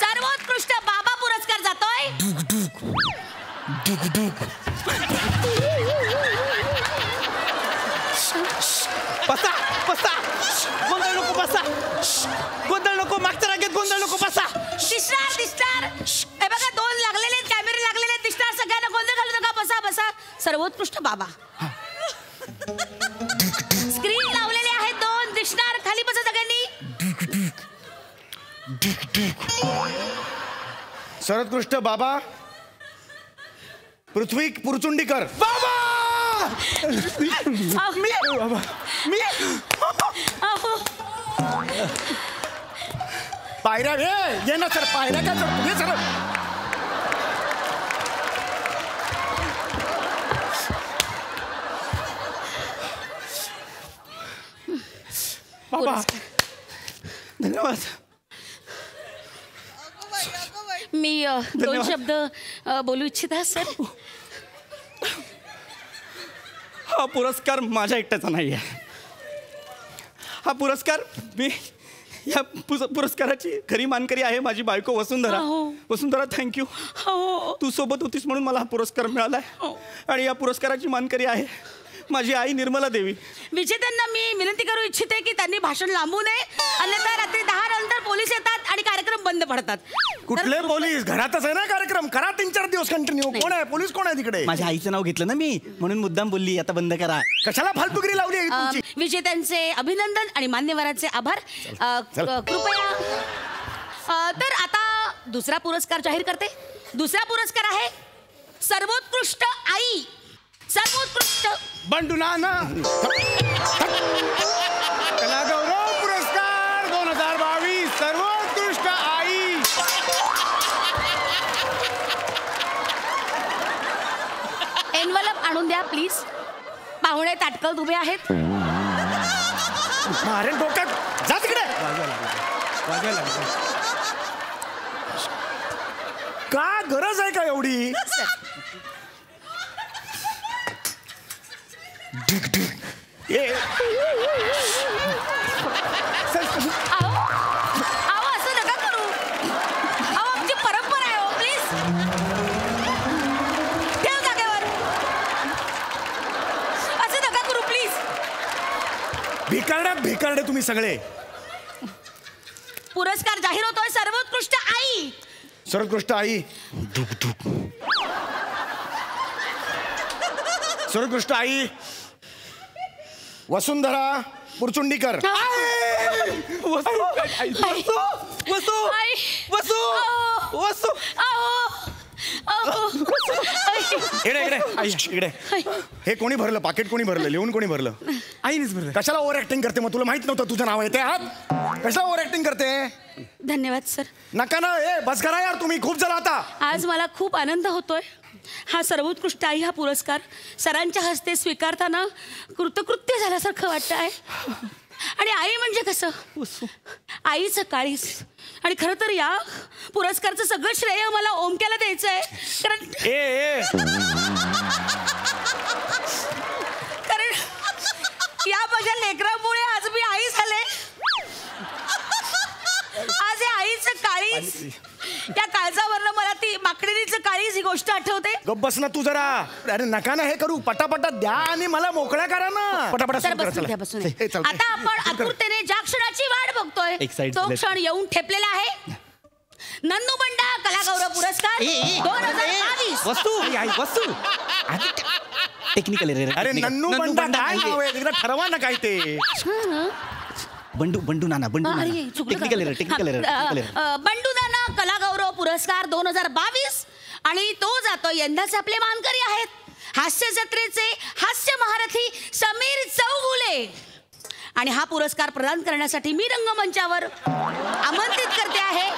सर्वोत्कृष्ट बाबा पुरस्कार जातोय बसा गोंधळ नको. बसा गोंधळ नको. मागच्या रागेत गोंधळ नको. बसा. दिसणार हे बघा 2 लागलेले कॅमेरे लागलेले दिसणार. सगळ्यांना गोंधळ घालू नका. सर्वोत्कृष्ट बाबा. स्क्रीन लावलेले आहेत 2 दिसणार. खाली बसा सगळ्यांनी. सर्वोत्कृष्ट बाबा पृथ्वी पुरचुंडीकर. बाबा पायऱ्या ये ना सर, पायऱ्या का चढतो हे सर. बाबा धन्यवाद. मी 2 शब्द बोलू इच्छिता सर. हा पुरस्कार माझ्या एकट्याचा नाही आहे. हा पुरस्कार मी या पुरस्काराची खरी मानकरी आहे माझी बायको वसुंधरा. वसुंधरा थँक्यू. तू सोबत होतीस म्हणून मला हा पुरस्कार मिळालाय. आणि या पुरस्काराची मानकरी आहे माझी आई निर्मला देवी. विजेत्यांना मी विनंती करू इच्छिते की त्यांनी भाषण लांबू नये, अन्यथा रात्री 10 नंतर पोलीस येतात आणि कार्यक्रम बंद पडतात. कुठले पोलीस? घरातच आहे ना कार्यक्रम. करा 3-4 दिवस कंटिन्यू. कोण आहे पोलीस? कोण आहे तिकडे? माझ्या आईचं नाव घेतलं ना मी म्हणून मुद्दाम बोलली आता बंद करा. कशाला फालतुगिरी लावली आहे तुमची? विजेत्यांचे अभिनंदन आणि मान्यवरांचे आभार. कृपया तर आता दुसरा पुरस्कार जाहीर करते. दुसरा पुरस्कार आहे सर्वोत्कृष्ट आई. सर्वोत्कृष्ट बंडू नाना कलागौरव पुरस्कार 2022 सर्वोत्कृष्ट आई. एनवलप आणून द्या प्लीज. पाहुणे ताटकळत उभे आहेत. मारेल डोक्यात. जा तिकडे. का गरज आहे का एवढी? असं नका करू. आमची परंपरा आहे. प्लीज ठेव जागेवर. असं नका करू प्लीज. भिकारडे तुम्ही सगळे. पुरस्कार जाहीर होतोय सर्वोत्कृष्ट आई. सर्वोत्कृष्ट आई. सर्वोत्कृष्ट आई वसुंधरा पुरचुंडीकर. इकडे हे कोणी भरलं? पाकिट कोणी भरलं? लिहून कोणी भरलं? आईनेच भरलं. कशाला ओव्हर ऍक्टिंग करते? मग तुला माहित नव्हतं तुझं नाव आहे ते? आत कशाला ओव्हर ऍक्टिंग करते? धन्यवाद सर. नका ना. बस करा यार तुम्ही. खूप झाला आता. आज मला खूप आनंद होतोय. हा सर्वोत्कृष्ट आई हा पुरस्कार सरांच्या हस्ते स्वीकारताना कृतकृत्य झाल्यासारखं वाटतं आहे. आणि आई म्हणजे कसं? आईचं काळीज. आणि खरं तर या पुरस्कारचं सगळं श्रेय मला ओमक्याला द्यायचं आहे. कारण या माझ्या लेकरामुळे आज मी आई झाले. आज या आईचं काळीज, त्या काळजावरनं मला ती माकडीचं काळीज ही गोष्ट आठवते. गप्प बस ना तू जरा. अरे नका ना हे करू. पटापटा द्या आणि मला मोकळा करा ना. पटापटा आता आपण आतुरतेने ज्या क्षणाची वाट बघतोय तो क्षण येऊन ठेपलेला आहे. नन्नू बंडा कलागौरव पुरस्कार 2022. वस्तू टेक्निकल. अरे नन्नू बंडा काय नाव आहे? एकदा ठरवा ना काय ते. बंडू नाना. टेक्निकल बंडू नाना कलागौरव पुरस्कार 2022. आणि तो जातो यंदाचे आपले मानकरी आहेत हास्य जत्रेचे हास्य महारथी समीर चौगुले. आणि हा पुरस्कार प्रदान करण्यासाठी मी रंगमंचावर आमंत्रित करते आहे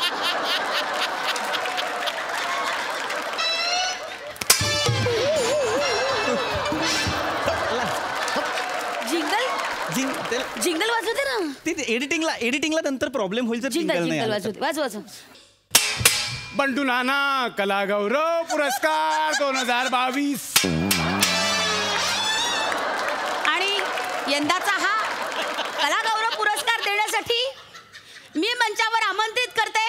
जिंगल वाजवते ना. ते एडिटिंगला नंतर प्रॉब्लेम होईल. जिंगल वाजवते. बंडू नाना कलागौरव पुरस्कार 2022. आणि यंदाचा हा कलागौरव पुरस्कार देण्यासाठी मी मंचावर आमंत्रित करते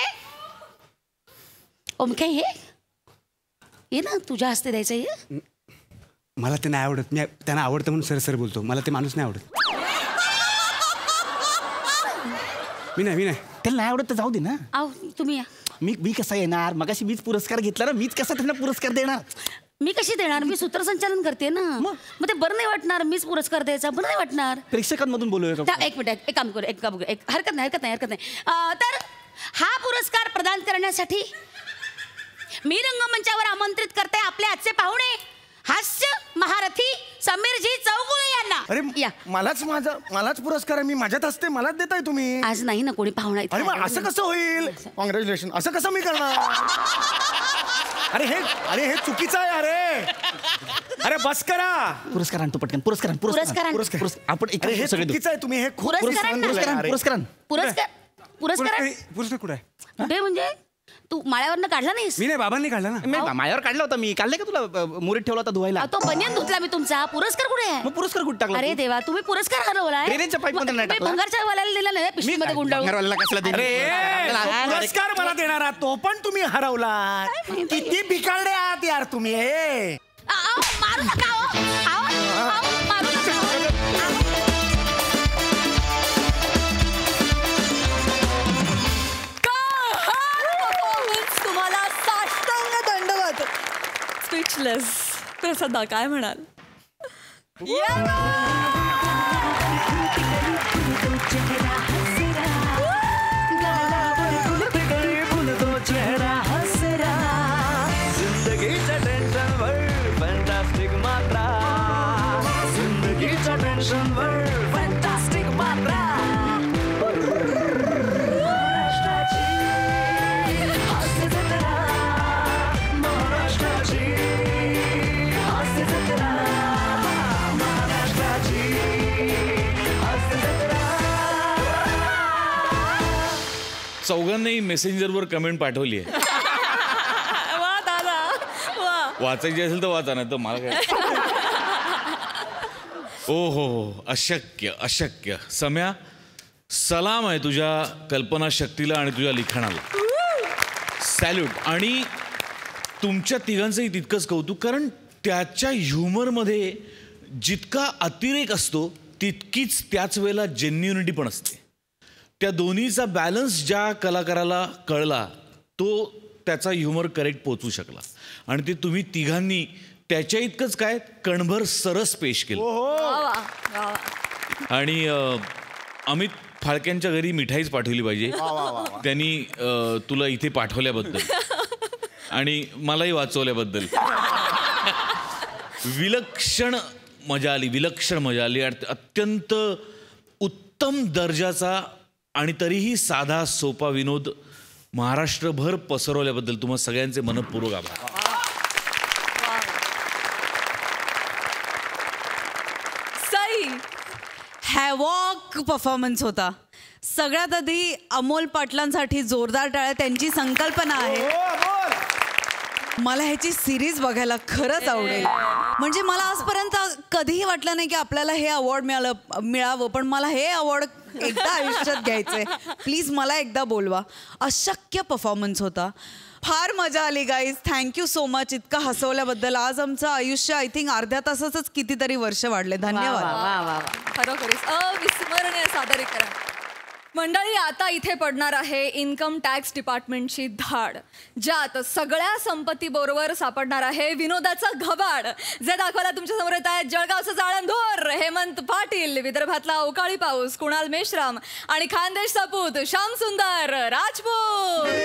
ओमके. ये ना तुझ्या हस्ते द्यायचं. हे मला ते नाही आवडत. मी त्यांना आवडतं म्हणून सर बोलतो. मला ते माणूस नाही आवडत. मी नाही त्याला नाही आवडत तर जाऊ दे ना. तुम्ही या. मी कसा येणार? मगाशी मीच पुरस्कार घेतला ना. मीच कसा त्यांना पुरस्कार देणार? मी कशी देणार? मी सूत्रसंचालन करते ना. मग ते बरं नाही वाटणार. मीच पुरस्कार द्यायचा बरं नाही वाटणार. प्रेक्षकांमधून बोलूया. एक मिनिट, एक काम करू. हरकत नाही. तर हा पुरस्कार प्रदान करण्यासाठी मी रंगमंचावर आमंत्रित करते आपले आजचे पाहुणे, हास्य महारथी समीरजी चौगुले यांना. अरे मलाच पुरस्कार आहे. मी माझ्यात असते, मलाच देताय तुम्ही. आज नाही ना कोणी पाहुणा इथे. अरे मग असं कसं होईल? कॉंग्रॅच्युलेशन. असं कसं मी करणार? अरे हे चुकीचं आहे. अरे बस करा. पुरस्कार आणतो पटकन. पुरस्कार आपण हे चुकीचं आहे. तुम्ही हे पुरस्कार कुठे म्हणजे तू माळ्यावरनं काढला नाहीस? मी नाही, बाबांनी काढला ना. मायावर काढला होता मी. काढले का तुला? मुरीत ठेवला होता धुवायला. तो बनियन धुतला मी तुमचा. पुरस्कार कुठे आहे? मग पुरस्कार कुठे टाकला? अरे देवा, तुम्ही पुरस्कार हरवलाय. ट्रेनच्या पाईपमध्ये नाही टाकला. भंगारच्या वाल्याला दिला नाही, पिशवीमध्ये गुंडाळून. पुरस्कार मला देणारा तो पण तुम्ही हरवला. किती बिकाडे आहात यार तुम्ही. मारू नका. मारू नका. तुम्हाला साष्टांग दंडवत. स्पीचलेस. प्रसादा काय म्हणाल? चौघांनाही मेसेंजरवर कमेंट पाठवली आहे. वा दादा वा. वाचायची असेल तर वाचा, नाही तर मला काय. ओ हो, अशक्य. सम्या, सलाम आहे तुझ्या कल्पनाशक्तीला आणि तुझ्या लिखाणाला. सॅल्यूट. आणि तुमच्या तिघांचंही तितकंच कौतुक, कारण त्याच्या ह्युमरमध्ये जितका अतिरेक असतो तितकीच त्याच वेळेला जेन्युनिटी पण असते. त्या दोन्हीचा बॅलन्स ज्या कलाकाराला कळला तो त्याचा ह्युमर करेक्ट पोचवू शकला. आणि ते तुम्ही तिघांनी त्याच्या इतकंच काय कणभर सरस पेश केलं. आणि अमित फाळक्यांच्या घरी मिठाईच पाठवली पाहिजे त्यांनी तुला इथे पाठवल्याबद्दल आणि मलाही वाचवल्याबद्दल. विलक्षण मजा आली. अत्यंत उत्तम दर्जाचा आणि तरीही साधा सोपा विनोद महाराष्ट्रभर पसरवल्याबद्दल तुम्हा सगळ्यांचे मनपूर्वक आभार. सई, हॅवॉक परफॉर्मन्स होता. सगळ्यात आधी अमोल पाटलांसाठी जोरदार टाळ्या. त्यांची संकल्पना आहे. मला ह्याची सिरीज बघायला खरंच आवडेल. म्हणजे मला आजपर्यंत कधीही वाटलं नाही की आपल्याला हे अवॉर्ड मिळावं, पण मला हे अवॉर्ड एकदा आयुष्यात घ्यायचंय. प्लीज मला एकदा बोलवा. अशक्य परफॉर्मन्स होता. फार मजा आली गाईज. थँक्यू सो मच इतकं हसवल्याबद्दल. आज आमचं आयुष्य आय थिंक अर्ध्या तासाचंच कितीतरी वर्ष वाढले. धन्यवाद. खरोखरीच अविस्मरणीय सादरीकरण. मंडळी, आता इथे पडणार आहे इन्कम टॅक्स डिपार्टमेंटची धाड, ज्यात सगळ्या संपत्तीबरोबर सापडणार आहे विनोदाचा घबाड. जे दाखवायला तुमच्या समोर येत आहेत जळगावचं जाळंधोर हेमंत पाटील, विदर्भातला अवकाळी पाऊस कुणाल मेश्राम आणि खानदेश सपूत श्याम सुंदर राजपूत.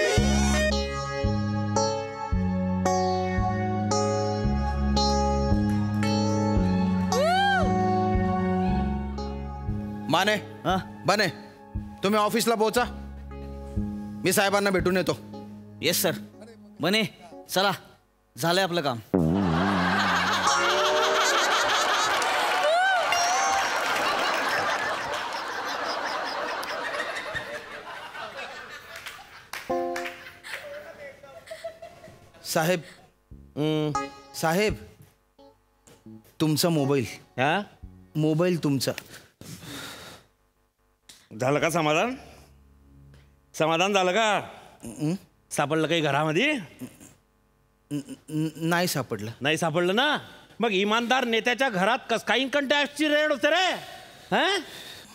बने तुम्ही ऑफिसला पोहोचा. मी साहेबांना भेटून येतो. Yes sir. बने चला, झालंय आपलं काम. साहेब तुमचा मोबाईल. मोबाईल तुमचा. झालं का समाधान? समाधान झालं का? सापडलं काही घरामध्ये? नाही सापडलं. नाही सापडलं ना? मग इमानदार नेत्याच्या घरात कस काही इन्कम टॅक्सची रेड होते रे?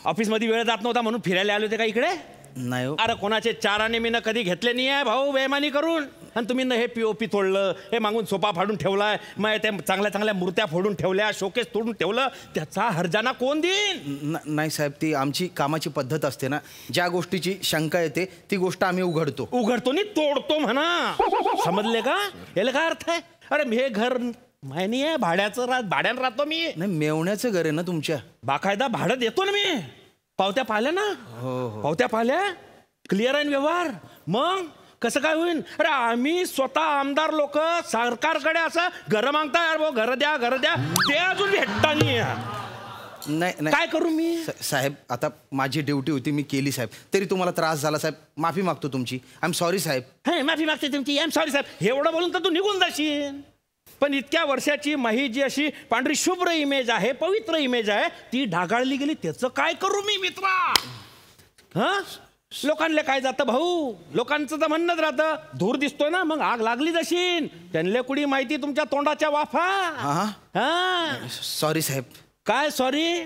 ऑफिसमध्ये वेळ जात नव्हता म्हणून फिरायला आले होते का इकडे? नाही. अरे कोणाचे 4 आणे मी कधी घेतले नाही आहे भाऊ बेमानी करून. आणि तुम्ही ना हे POP तोडलं, हे मागून सोफा फाडून ठेवलाय, मग ते चांगल्या चांगल्या मूर्त्या फोडून ठेवल्या, शोकेस तोडून ठेवलं, त्याचा हर्जाना कोण देईन? नाही साहेब, ती आमची कामाची पद्धत असते ना. ज्या गोष्टीची शंका येते ती गोष्ट आम्ही उघडतो नी तोडतो म्हणा. समजले का? याला काय अर्थ आहे? अरे हे घर माहिती आहे, भाड्यानं राहतो मी. नाही, मेवण्याचं घर आहे ना तुमच्या. बाकायदा भाडं देतो ना मी. पावत्या पाहिल्या ना? पावत्या पाहिल्या? क्लिअर आहे व्यवहार. मग कसं काय होईल? अरे आम्ही स्वतः आमदार लोक सरकारकडे असं घर मागताय, घर द्या घर द्या, ते अजून भेटता नाही काय करू मी? साहेब, आता माझी ड्युटी होती, मी केली साहेब. तरी तुम्हाला त्रास झाला साहेब, माफी मागतो तुमची. आय एम सॉरी साहेब. हे माफी मागते तुमची, आय एम सॉरी साहेब. एवढं बोलून तर तू निघून जाशील. पण इतक्या वर्षाची माही जी अशी पांढरी शुभ्र इमेज आहे, पवित्र इमेज आहे, ती ढागाळली गेली. त्याचं काय करू मी मित्रा? हा, लोकांना काय जातं भाऊ, लोकांचं तर म्हणणंच राहतं, धूर दिसतोय ना मग आग लागली जशी. त्यांना कुणी माहिती तुमच्या तोंडाच्या वाफा. हा, सॉरी साहेब. काय सॉरी?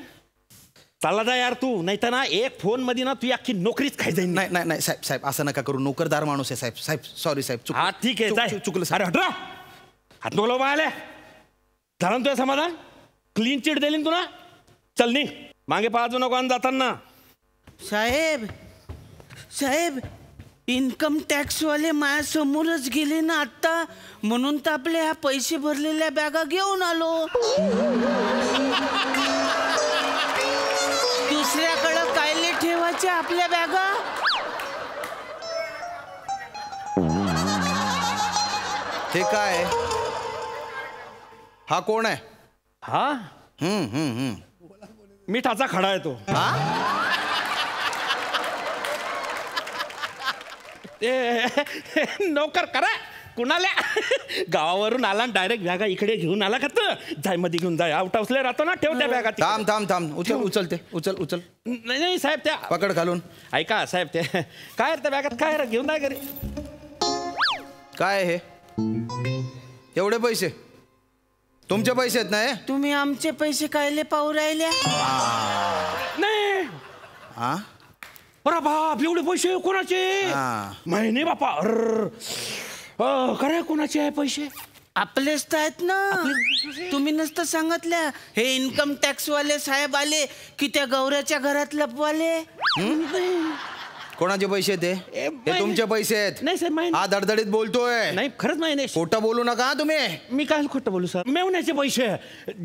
चालला जा यार तू, नाही तर ना एक फोन मध्ये ना तू अख्खी नोकरीच खाय जाईल. नाही नाही साहेब, साहेब असं नका करू. नोकरदार माणूस आहे साहेब. साहेब सॉरी साहेब. हा ठीक आहे, चुकलं. अरे हटरा, हात नको आल्या. झालं तुझं समाधान? क्लीन चिट दिली तुला. चल नी मागे पाहू नको आणि जाताना. साहेब साहेब, इन्कम टॅक्स वाले माझ्या समोरच गेले ना आता, म्हणून तर आपल्या ह्या पैसे भरलेल्या बॅगा घेऊन आलो. दुसऱ्याकडं कायले ठेवायच्या आपल्या बॅगा? हे काय? हा कोण आहे? हा मिठाचा खडा आहे तो. नोकर करा कुणाला? गावावरून आला डायरेक्ट बॅगा इकडे घेऊन आला का? जाय मध्ये घेऊन जाय. आउट हाऊसला राहतो ना, ठेव त्या बॅगा. थांब. उचल. नाही साहेब, त्या पकड घालून. ऐका साहेब, ते काय त्या बॅगात काय घेऊन जाय घरी. काय हे एवढे पैसे? तुमचे पैसे आहेत ना? तुम्ही आमचे पैसे कायले पाहू राहिल्या? नाही. अरे बाप, एवढे पैसे कोणाचे? महिने बापा. खरं कोणाचे आहे पैसे? आपलेच तर आहेत ना. तुम्ही नसतं सांगितल्या हे इन्कम टॅक्स वाले साहेब आले की त्या गौऱ्याच्या घरात लपवाले. कोणाचे पैसे ते? हे तुमचे पैसे आहेत. नाही सर, हा दडदडीत बोलतोय. नाही खरंच नाही. खोटं बोलू नका तुम्ही. मी काय खोटं बोलू सर? मेवण्याचे पैसे.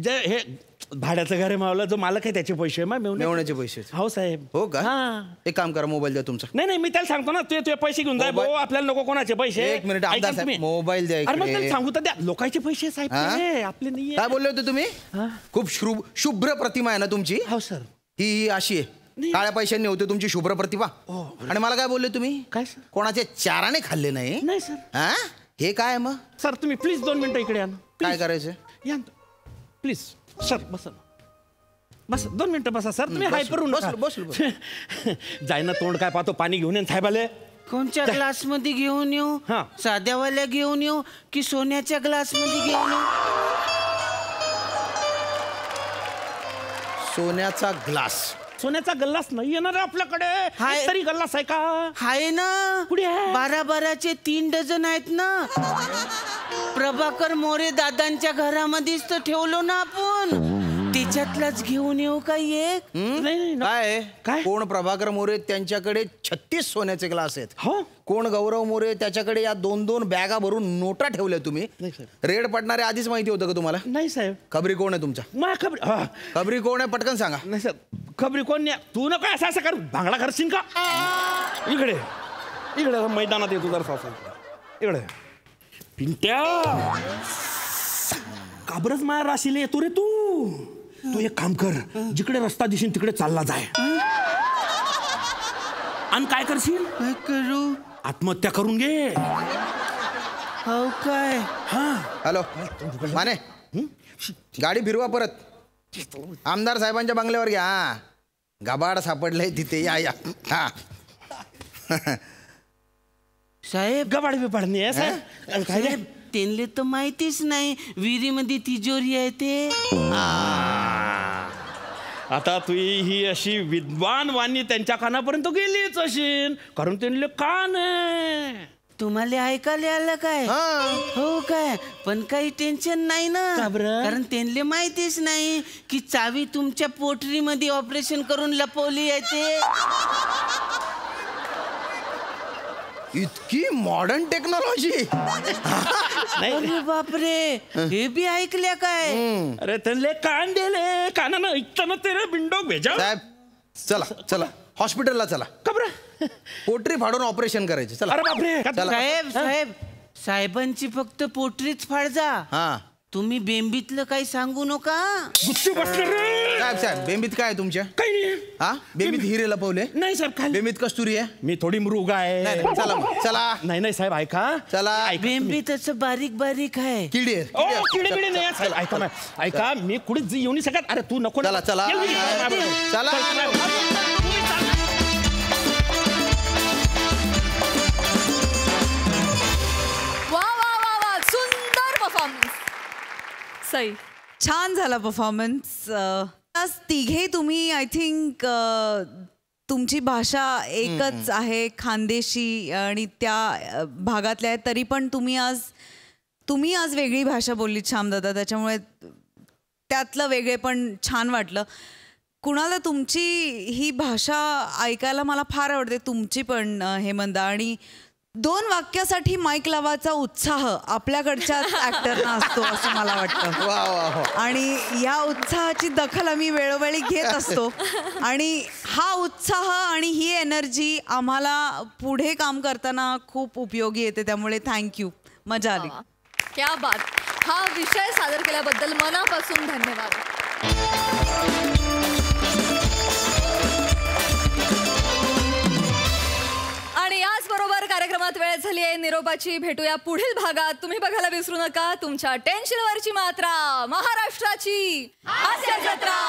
हे भाड्याचं घर आहे मावला, जो मालक आहे त्याचे पैसे. मेवण्याचे पैसे? हो साहेब. हो का? एक काम करा, मोबाईल द्या तुमचा. नाही मी त्याला सांगतो ना, तुझे पैसे घेऊन जाय भाऊ, आपल्याला नको कोणाचे पैसे. एक मिनिट आमदार साहेब, मोबाईल द्या. अरे मग सांगू तर द्या, लोकांचे पैसे साहेब, आपले नाही. काय बोलले होते तुम्ही? खूप शुभ्र प्रतिमा आहे ना तुमची? हो सर. ही अशी आहे, काळ्या पैशांनी होते तुमची शुभ्र प्रतिभा. आणि मला काय बोलले तुम्ही? काय कोणाचे चाराने खाल्ले नाही? नाही सर. हे काय मग? सर तुम्ही प्लीज 2 मिनिटं इकडे या ना. काय करायचं? या प्लीज सर. बस 2 मिनिटं बसा सर. तुम्ही हायपर बसलो. जाय ना, तोंड काय पाहतो, पाणी घेऊन येईन साहेबाले. कोणत्या ग्लास मध्ये घेऊन येऊ? साध्यावाल्या घेऊन येऊ की सोन्याच्या ग्लास मध्ये घेऊन येऊ? सोन्याचा ग्लास. सोन्याचा गल्लास नाही येणार आपल्याकडे. तरी गल्लास आहे का? आहे ना. पुढे 12-12चे 3 डझन आहेत ना. प्रभाकर मोरे दादांच्या घरामध्येच तर ठेवलो ना आपण. त्याच्यातलाच घेऊन येऊ का एक? काय कोण प्रभाकर मोरे? त्यांच्याकडे 36 सोन्याचे ग्लास आहेत. कोण गौरव मोरे? त्याच्याकडे या 2-2 बॅगा भरून नोटा ठेवल्या तुम्ही. रेड पडणारे आधीच माहिती होतं का तुम्हाला? नाही साहेब. खबरी कोण आहे तुमचा? खबरी कोण आहे पटकन सांगा. नाही सर, खबरी कोण नाही. तू नको असं कर, भांगडा करशील का? इकडे मैदानात येतो जर सासा. इकडे पिंट्या, काबरच माया राशीला येतो रे तू. एक काम कर, जिकडे रस्ता दिसेल तिकडे चालला जाय. आणि काय करशील? काय करू? आत्महत्या करून घे. हो काय? हॅलो माने, गाडी फिरवा परत. आमदार साहेबांच्या बंगल्यावर घ्या. गबाड सापडलंय तिथे. या. साहेब गबाड बिबाडणी आहे साहेब. काय त्यांना तर माहितीच नाही विहिरीमध्ये तिजोरी आहे ते. आता तू ही अशी विद्वान वाणी त्यांच्या कानापर्यंत गेलीच असेल, कारण त्यांना कान आहे. तुम्हाला ऐकायला आलं काय? हो काय? पण काही टेन्शन नाही ना, कारण त्यांना माहितीच नाही की चावी तुमच्या पोटरीमध्ये ऑपरेशन करून लपवली आहे ते. इतकी मॉडर्न टेक्नॉलॉजी. अरे बापरे, हे बी ऐकल्या काय? अरे त्यांना कान दिले, कानानं ऐकताना ते बिंडो भेजा. साहेब चला चला हॉस्पिटलला चला. पोटरी फाडून ऑपरेशन करायचे. चला. अरे बापरे. साहेब साहेब साहेबांची फक्त पोटरीच फाडजा. हा तुम्ही बेंबीतलं काही सांगू नका. साहेब साहेब बेंबीत काय आहे तुमच्या? काही नाही. हा बेंबीत हिरे लपवले? नाही साहेब. काय बेंबीत कस्तुरी आहे? मी थोडी मृग आहे. नाही चला मग चला. नाही नाही साहेब ऐका. चला. बेंबीत असं बारीक बारीक आहे. किडी आहे. किडे बिडे नाही आजकाल. ऐका ना ऐका, मी कुठे येऊ नाही शकत. अरे तू नको. चला चला चला. सई, छान झाला परफॉर्मन्स. आज तिघे तुम्ही आय थिंक तुमची भाषा एकच आहे, खानदेशी आणि त्या भागातल्या आहे, तरी पण तुम्ही आज वेगळी भाषा बोललीत श्यामदादा, त्याच्यामुळे त्यातलं वेगळे पण छान वाटलं. कुणाला तुमची ही भाषा ऐकायला मला फार आवडते, तुमची पण हेमंदा. आणि 2 वाक्यासाठी माईक लावायचा उत्साह आपल्याकडच्या ऍक्टरना असतो असं मला वाटतं. आणि या उत्साहाची दखल आम्ही वेळोवेळी घेत असतो. आणि हा उत्साह आणि ही एनर्जी आम्हाला पुढे काम करताना खूप उपयोगी येते. त्यामुळे थँक्यू, मजा आली. क्या बात. हा विषय सादर केल्याबद्दल मनापासून धन्यवाद. आणि याचबरोबर कार्यक्रमात वेळ झाली आहे निरोपाची. भेटूया पुढील भागात. तुम्ही बघायला विसरू नका तुमच्या टेन्शनवरची मात्रा, महाराष्ट्राची हास्य जत्रा.